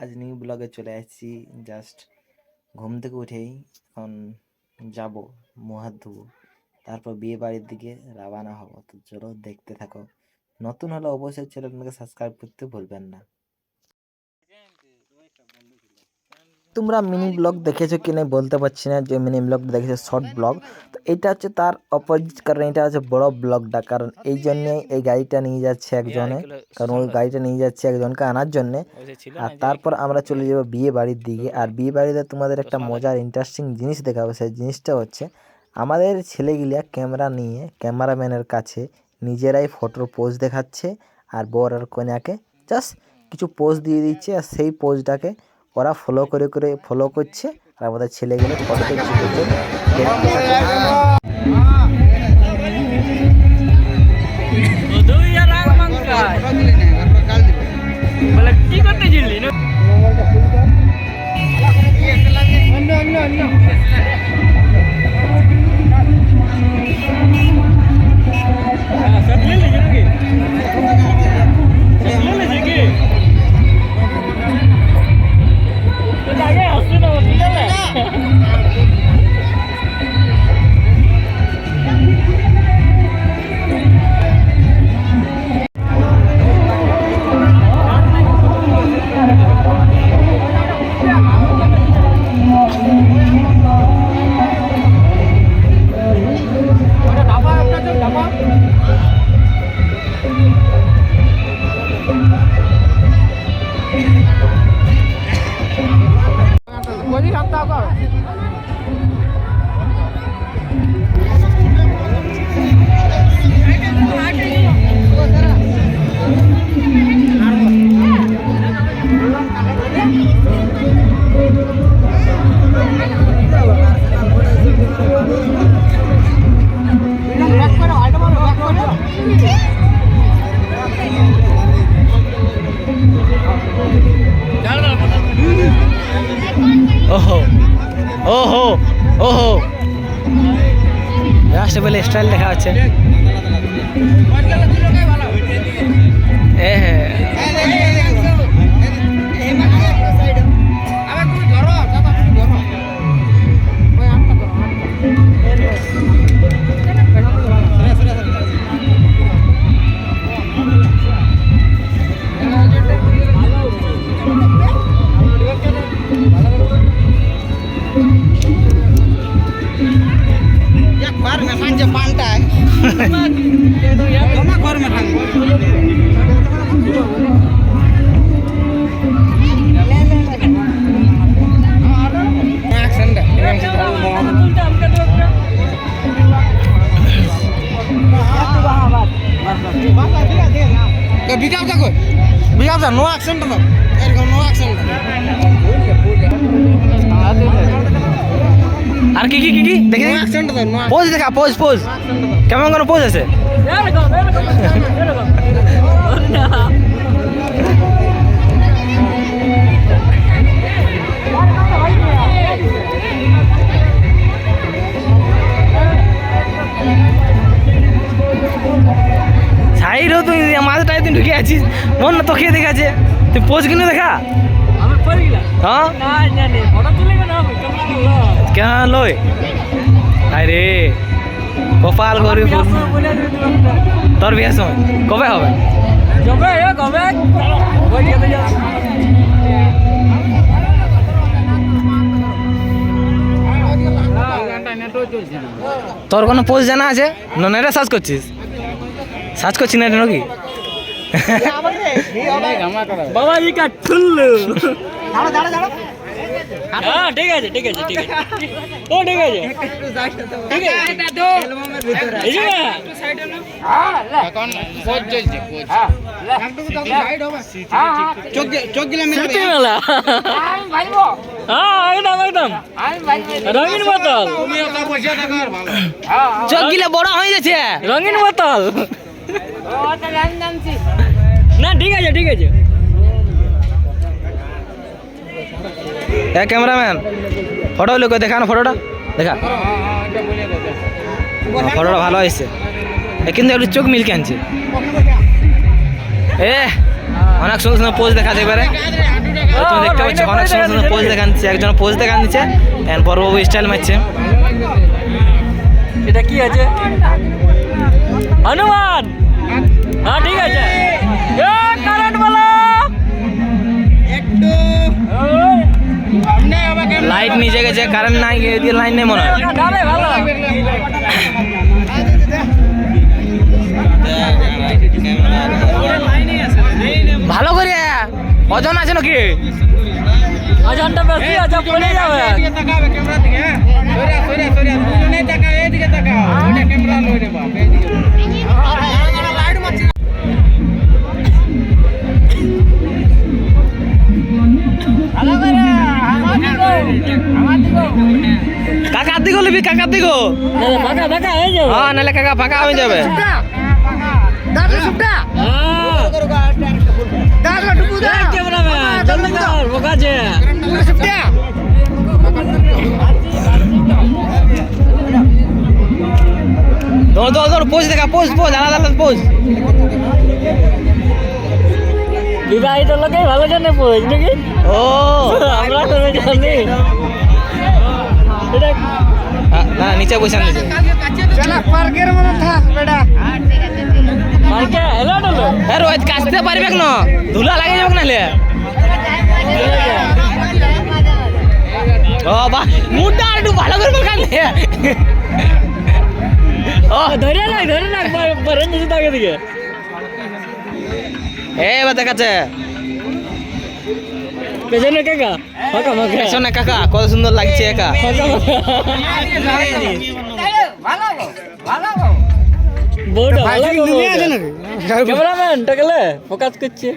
আজ নিউ ব্লগে চলে আসছি। জাস্ট ঘুম থেকে উঠেই এখন যাব মুখ হাত ধুবো, তারপর বিয়ে বাড়ির দিকে রওনা হব। তো চলো দেখতে থাকো। নতুন হলে অবশ্যই চ্যানেলটাকে সাবস্ক্রাইব করতে ভুলবেন না। তোমরা মিনি ব্লগ দেখেছো কি না বলতে পারছি না, যে মিনি ব্লগটা দেখেছো শর্ট ব্লগ, তো এটা হচ্ছে তার অপোজিট। কারণ এটা হচ্ছে বড় ব্লগটা, কারণ এই জন্যেই এই গাড়িটা নিয়ে যাচ্ছে একজনে, কারণ ওই গাড়িটা নিয়ে যাচ্ছে একজনকে আনার জন্যে। আর তারপর আমরা চলে যাবো বিয়ে বাড়ির দিকে। আর বিয়ে বাড়িতে তোমাদের একটা মজার ইন্টারেস্টিং জিনিস দেখাবো। সেই জিনিসটা হচ্ছে আমাদের ছেলেগুলা ক্যামেরা নিয়ে ক্যামেরাম্যানের কাছে নিজেরাই ফটোর পোজ দেখাচ্ছে, আর বর আর কন্যাকে জাস্ট কিছু পোজ দিয়ে দিচ্ছে, আর সেই পোজটাকে ওরা ফলো করছে। আর আমাদের ছেলেগুলো ফটোতে চিপেছে। কি করতে চিনলি না? ओहो ओहो ओहो लास्ट बेले स्टाइल देखा আছে নো অ্যাকসেন্ট না, এরকম নো অ্যাকসেন্ট। আর কি কি কি কি দেখি অ্যাকসেন্ট দাও, পোজ দেখা, পোজ পোজ কেমন কোন পোজ আছে? সাইড তুই মাঝটাই তুই ঢুকে আছিস, মন না তোকে দেখাচ্ছে, তুই পোজ কিনে দেখা। হ্যাঁ কেন লই আরে কপাল গরি তোর বিয়ের সময় কবে হবে? তোর কোনো পোজ জানা আছে? নেটে সার্চ করছিস? সার্চ করছিস না নাকি? বাবাজি কা ঠুল্লু। হ্যাঁ ঠিক আছে ঠিক আছে ঠিক আছে, ও ঠিক আছে ঠিক আছে। এটা তো অ্যালবামের ভিতরে এই যে সাইডে না, এখন পোজ চলছে, পোজ একটু তো সাইড হবে। চোখ গিলা মেলা সত্যি মেলা আমি ভাইবো। হ্যাঁ একদম একদম আমি ভাইবো। রঙিন বোতল তুমি এত পয়সা টাকা আর ভালো। চোখ গিলা বড় হয়ে যাচ্ছে, রঙিন বোতল। ও তো জানছি না, ঠিক আছে ঠিক আছে। এ ক্যামেরাম্যান ফটো লোক দেখা না, ফটোটা দেখা, ফটোটা ভালো হয়েছে কিন্তু একটু চোখ মিলকে আনছে। অনেক সুন্দর সুন্দর পোজ দেখা যায় এবারে। তুমি দেখতে পাচ্ছ অনেক সুন্দর সুন্দর পোজ দেখান দিচ্ছে, একজন পোজ দেখান দিচ্ছে, এন্ড বড়বাবু স্টাইল মারছে। এটা কি আছে? হনুমান। হ্যাঁ ঠিক আছে। কারেন্ট বলো একটু। লাইট নিচে গেছে, কারেন্ট নাই, এদিকে লাইন নেই মনে হয়। ভালো করে ওজন আছে নাকি? ওজনটা বেশি আছে, পড়ে যাবে। কাকার দিকে লিবি, কাকার দিকে। ফাঁকা ফাঁকা হয়ে যাবে। হ্যাঁ নাহলে কাকা ফাঁকা হয়ে যাবে। ক্যামেরাম্যান জলদি কর, বোকা আছে। দৌড় দৌড় দৌড়, পোজ দেখা, পোজ পোজ, আলাদা আলাদা পোজ। বিবাহিত লোকে ভালো জানে পোজ নাকি? ও আমরা তো জানি। এটা না নিচে বসে নিচে। পার্কে এলো ডলো। হ্যাঁ রোহিত কাচতে পারবে না, ধুলা লাগে যাবে নাহলে। ও বা মুডটা আর একটু ভালো করে কান দে। ও ধরে রাখ বরং নিচে থাকে দিকে। এবার দেখাচ্ছে পেছনে কাকা ফাঁকা ফাঁকা পেছনে কাকা, কত সুন্দর লাগছে একা। ফাঁকা বউটা ভালো ক্যামেরাম্যান টাকলে ফোকাস করছে।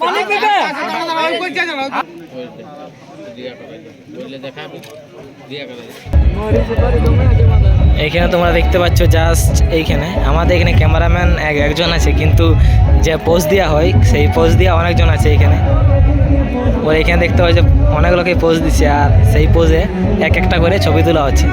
পানি পিবে। এইখানে তোমরা দেখতে পাচ্ছ জাস্ট এইখানে আমাদের এখানে ক্যামেরাম্যান একজন আছে, কিন্তু যে পোজ দেওয়া হয় সেই পোজ দেওয়া অনেকজন আছে এইখানে। ওর এখানে দেখতে পাচ্ছ অনেক লোকে পোজ দিচ্ছে, আর সেই পোজে এক একটা করে ছবি তোলা হচ্ছে।